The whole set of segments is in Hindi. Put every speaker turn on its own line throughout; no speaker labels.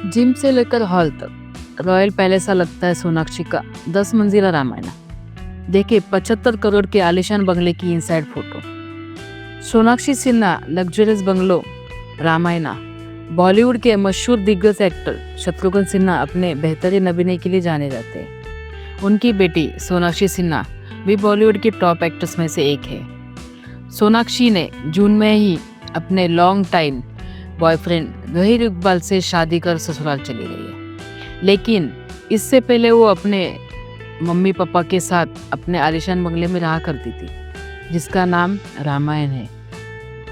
जिम से लेकर हॉल तक रॉयल पैलेस सा लगता है सोनाक्षी का 10 मंजिला रामायण। देखिए 75 करोड़ के आलीशान बंगले की inside photo. Sonakshi Sinha luxurious bungalow Ramayana. Bollywood के मशहूर दिग्गज एक्टर शत्रुघ्न सिन्हा अपने बेहतरीन अभिनय के लिए जाने जाते हैं। उनकी बेटी सोनाक्षी सिन्हा भी बॉलीवुड की टॉप एक्ट्रेस में से एक है। सोनाक्षी ने जून में ही अपने long time boyfriend Zaheer Iqbal से शादी कर ससुराल चली गई है, लेकिन इससे पहले वो अपने मम्मी पापा के साथ अपने आलीशान बंगले में रहा करती थी, जिसका नाम रामायण है।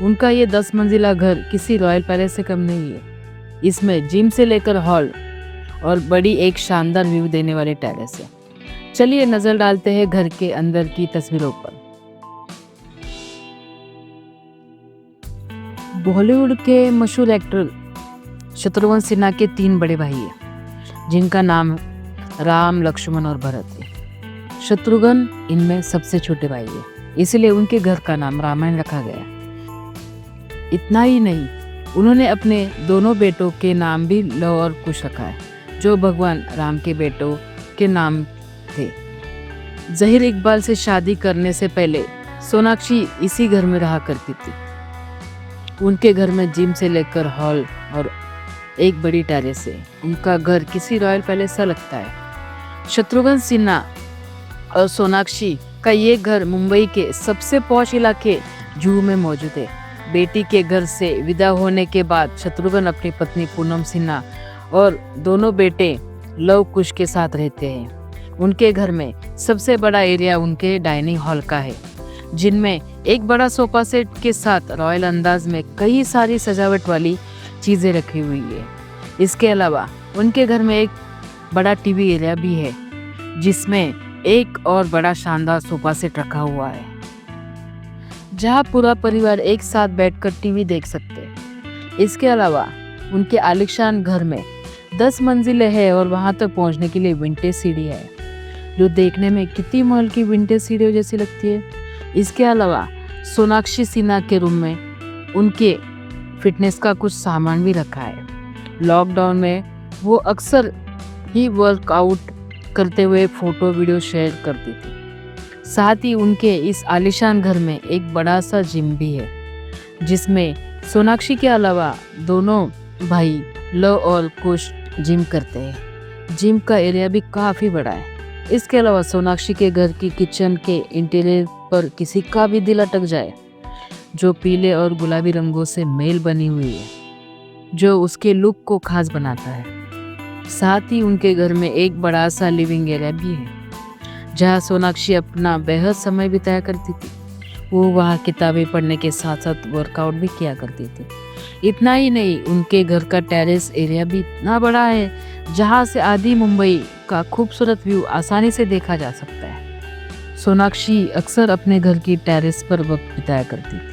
उनका ये 10 मंजिला घर किसी रॉयल पैलेस से कम नहीं है। इसमें जिम से लेकर हॉल और बड़ी एक शानदार व्यू देने वाले टेरेस है। चलिए नजर डालते हैं घर के अंदर की तस्वीरों पर। बॉलीवुड के मशहूर एक्टर शत्रुघ्न सिन्हा के 3 बड़े भाई हैं, जिनका नाम राम, लक्ष्मण और भरत है। शत्रुघ्न इनमें सबसे छोटे भाई है, इसलिए उनके घर का नाम रामायण रखा गया। इतना ही नहीं, उन्होंने अपने दोनों बेटों के नाम भी लव और कुश रखा है, जो भगवान राम के बेटों के नाम थे। जहीर इकबाल से शादी करने से पहले सोनाक्षी इसी घर में रहा करती थी। उनके घर में जिम से लेकर हॉल और एक बड़ी टेरेस है। उनका घर किसी रॉयल पैलेस सा लगता है। शत्रुघ्न सिन्हा और सोनाक्षी का ये घर मुंबई के सबसे पॉश इलाके जुहू में मौजूद है। बेटी के घर से विदा होने के बाद शत्रुघ्न अपनी पत्नी पूनम सिन्हा और दोनों बेटे लव कुश के साथ रहते हैं। उनके घर में सबसे बड़ा एरिया उनके डाइनिंग हॉल का है, जिनमें एक बड़ा सोफा सेट के साथ रॉयल अंदाज में कई सारी सजावट वाली चीज़ें रखी हुई है। इसके अलावा उनके घर में एक बड़ा टीवी एरिया भी है, जिसमें एक और बड़ा शानदार सोफा सेट रखा हुआ है, जहां पूरा परिवार एक साथ बैठकर टीवी देख सकते हैं। इसके अलावा उनके आलीशान घर में 10 मंजिलें हैं और वहां तक पहुंचने के लिए विंटेज सीढ़ी है, जो देखने में कितनी महल की विंटेज सीढ़ियों जैसी लगती है। इसके अलावा सोनाक्षी सिन्हा के रूम में उनके फिटनेस का कुछ सामान भी रखा है। लॉकडाउन में वो अक्सर ही वर्कआउट करते हुए फोटो वीडियो शेयर करती थी। साथ ही उनके इस आलीशान घर में एक बड़ा सा जिम भी है, जिसमें सोनाक्षी के अलावा दोनों भाई लव और कुश जिम करते हैं। जिम का एरिया भी काफ़ी बड़ा है। इसके अलावा सोनाक्षी के घर की किचन के इंटीरियर पर किसी का भी दिल अटक जाए, जो पीले और गुलाबी रंगों से मेल बनी हुई है, जो उसके लुक को खास बनाता है। साथ ही उनके घर में एक बड़ा सा लिविंग एरिया भी है, जहाँ सोनाक्षी अपना बेहद समय बिताया करती थी। वो वहाँ किताबें पढ़ने के साथ साथ वर्कआउट भी किया करती थी। इतना ही नहीं, उनके घर का टेरेस एरिया भी इतना बड़ा है, जहाँ से आधी मुंबई का खूबसूरत व्यू आसानी से देखा जा सकता है। सोनाक्षी अक्सर अपने घर की टेरेस पर वक्त बिताया करती थी।